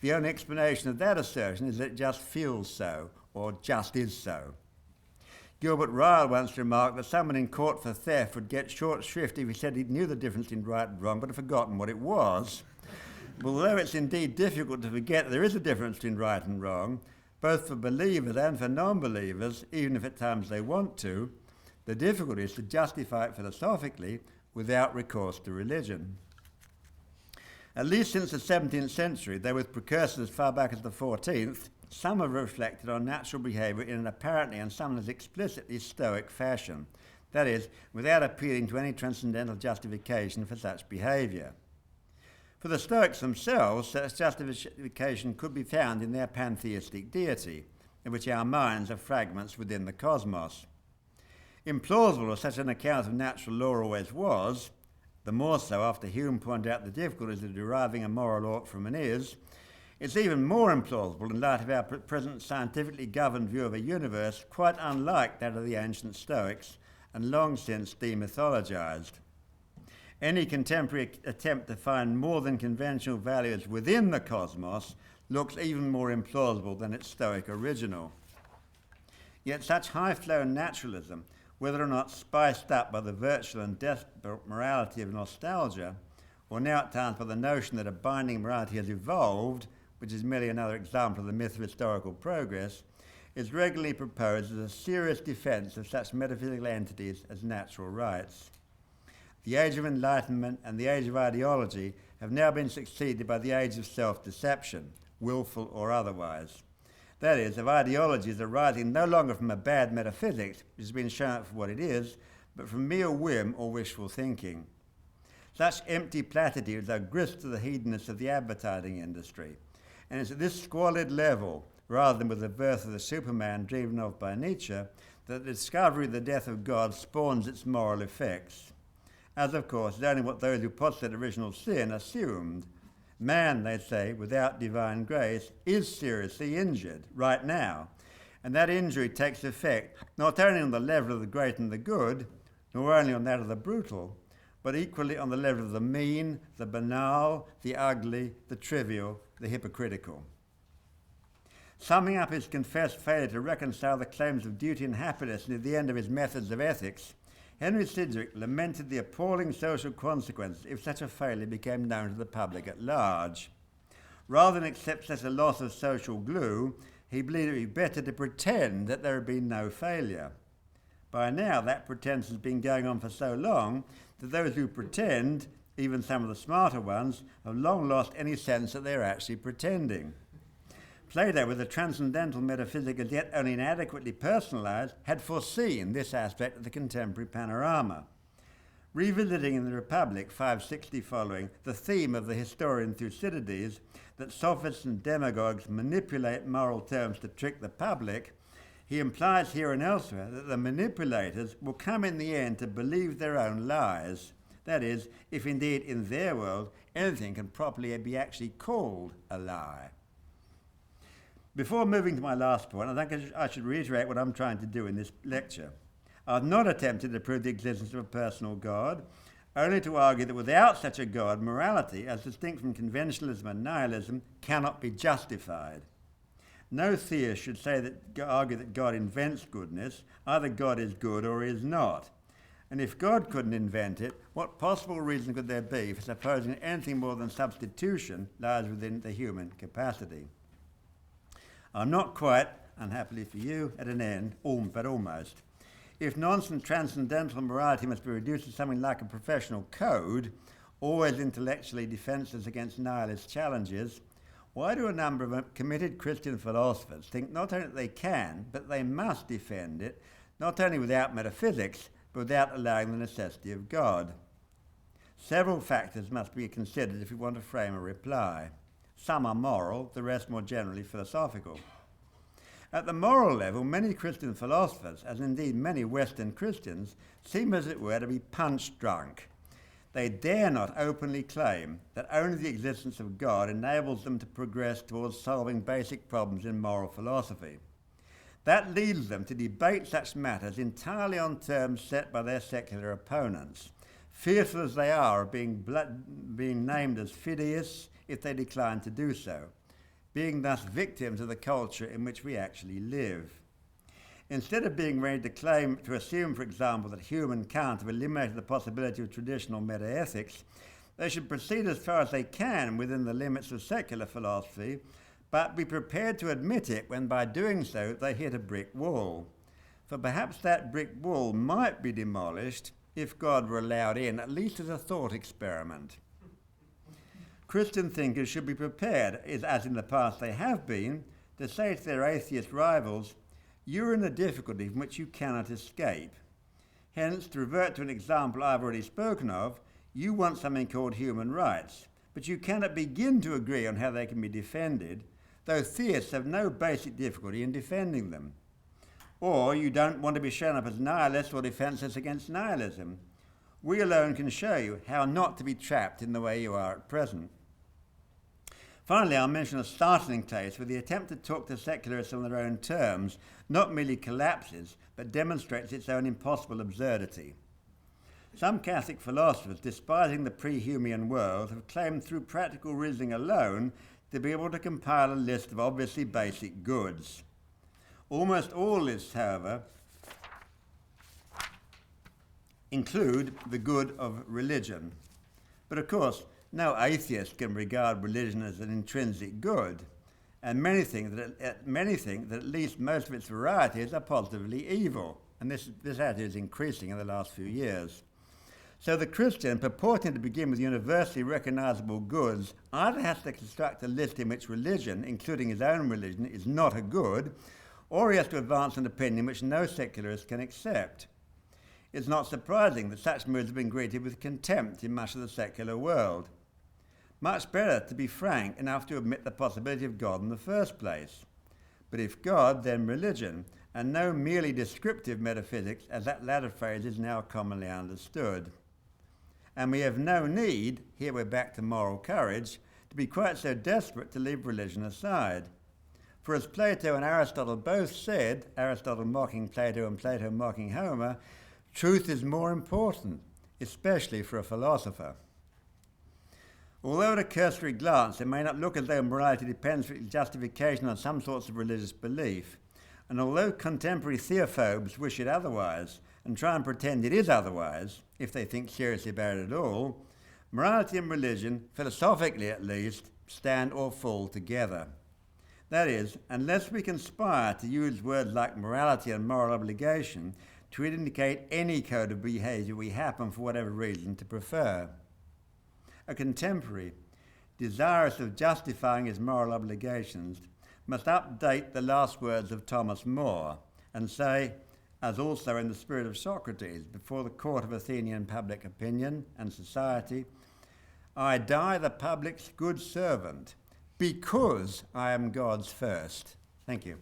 The only explanation of that assertion is that it just feels so, or just is so. Gilbert Ryle once remarked that someone in court for theft would get short shrift if he said he knew the difference in right and wrong, but had forgotten what it was. Although it's indeed difficult to forget that there is a difference between right and wrong, both for believers and for non-believers, even if at times they want to, the difficulty is to justify it philosophically without recourse to religion. At least since the 17th century, though with precursors as far back as the 14th, some have reflected on natural behaviour in an apparently and sometimes explicitly Stoic fashion, that is, without appealing to any transcendental justification for such behaviour. For the Stoics themselves, such justification could be found in their pantheistic deity, in which our minds are fragments within the cosmos. Implausible as such an account of natural law always was, the more so after Hume pointed out the difficulties of deriving a moral ought from an is, it's even more implausible in light of our present scientifically governed view of a universe quite unlike that of the ancient Stoics and long since demythologized. Any contemporary attempt to find more than conventional values within the cosmos looks even more implausible than its Stoic original. Yet such high-flown naturalism, whether or not spiced up by the virtual and desperate morality of nostalgia, or now at times by the notion that a binding morality has evolved, which is merely another example of the myth of historical progress, is regularly proposed as a serious defence of such metaphysical entities as natural rights. The age of Enlightenment and the age of ideology have now been succeeded by the age of self-deception, willful or otherwise. That is, of ideologies arising no longer from a bad metaphysics, which has been shown up for what it is, but from mere whim or wishful thinking. Such empty platitudes are grist to the hedonists of the advertising industry, and it's at this squalid level, rather than with the birth of the Superman dreamed of by Nietzsche, that the discovery of the death of God spawns its moral effects. As, of course, is only what those who postulate original sin assumed. Man, they say, without divine grace, is seriously injured right now, and that injury takes effect not only on the level of the great and the good, nor only on that of the brutal, but equally on the level of the mean, the banal, the ugly, the trivial, the hypocritical. Summing up his confessed failure to reconcile the claims of duty and happiness near the end of his methods of ethics, Henry Sidgwick lamented the appalling social consequences if such a failure became known to the public at large. Rather than accept such a loss of social glue, he believed it would be better to pretend that there had been no failure. By now, that pretense has been going on for so long that those who pretend, even some of the smarter ones, have long lost any sense that they're actually pretending. Plato, with a transcendental metaphysic as yet only inadequately personalised, had foreseen this aspect of the contemporary panorama. Revisiting in the Republic, 560 following, the theme of the historian Thucydides, that sophists and demagogues manipulate moral terms to trick the public, he implies here and elsewhere that the manipulators will come in the end to believe their own lies. That is, if indeed in their world anything can properly be actually called a lie. Before moving to my last point, I think I should reiterate what I'm trying to do in this lecture. I've not attempted to prove the existence of a personal God, only to argue that without such a God, morality, as distinct from conventionalism and nihilism, cannot be justified. No theist should argue that God invents goodness. Either God is good or is not. And if God couldn't invent it, what possible reason could there be for supposing anything more than substitution lies within the human capacity? I'm not quite, unhappily for you, at an end, but almost. If nonsense transcendental morality must be reduced to something like a professional code, always intellectually defenceless against nihilist challenges, why do a number of committed Christian philosophers think not only that they can, but they must defend it, not only without metaphysics, but without allowing the necessity of God? Several factors must be considered if we want to frame a reply. Some are moral, the rest more generally philosophical. At the moral level, many Christian philosophers, as indeed many Western Christians, seem as it were to be punch drunk. They dare not openly claim that only the existence of God enables them to progress towards solving basic problems in moral philosophy. That leads them to debate such matters entirely on terms set by their secular opponents, fearful as they are of being named as Phidias if they decline to do so, being thus victims of the culture in which we actually live. Instead of being ready to assume, for example, that Hume and Kant have eliminated the possibility of traditional metaethics, they should proceed as far as they can within the limits of secular philosophy, but be prepared to admit it when by doing so they hit a brick wall. For perhaps that brick wall might be demolished if God were allowed in, at least as a thought experiment. Christian thinkers should be prepared, as in the past they have been, to say to their atheist rivals, "You're in a difficulty from which you cannot escape." Hence, to revert to an example I've already spoken of, you want something called human rights, but you cannot begin to agree on how they can be defended, though theists have no basic difficulty in defending them. Or you don't want to be shown up as nihilists or defenceless against nihilism. We alone can show you how not to be trapped in the way you are at present. Finally, I'll mention a startling case where the attempt to talk to secularists on their own terms not merely collapses, but demonstrates its own impossible absurdity. Some Catholic philosophers, despising the pre-Humean world, have claimed through practical reasoning alone to be able to compile a list of obviously basic goods. Almost all lists, however, include the good of religion. But of course, no atheist can regard religion as an intrinsic good, and many think that at least most of its varieties are positively evil, and this attitude is increasing in the last few years. So the Christian, purporting to begin with universally recognizable goods, either has to construct a list in which religion, including his own religion, is not a good, or he has to advance an opinion which no secularist can accept. It's not surprising that such moves have been greeted with contempt in much of the secular world. Much better to be frank enough to admit the possibility of God in the first place. But if God, then religion, and no merely descriptive metaphysics, as that latter phrase is now commonly understood. And we have no need, here we're back to moral courage, to be quite so desperate to leave religion aside. For as Plato and Aristotle both said, Aristotle mocking Plato and Plato mocking Homer, truth is more important, especially for a philosopher. Although at a cursory glance it may not look as though morality depends for its justification on some sorts of religious belief, and although contemporary theophobes wish it otherwise, and try and pretend it is otherwise, if they think seriously about it at all, morality and religion, philosophically at least, stand or fall together. That is, unless we conspire to use words like morality and moral obligation to indicate any code of behaviour we happen, for whatever reason, to prefer. A contemporary, desirous of justifying his moral obligations, must update the last words of Thomas More and say, as also in the spirit of Socrates, before the court of Athenian public opinion and society, "I die the public's good servant, because I am God's first." Thank you.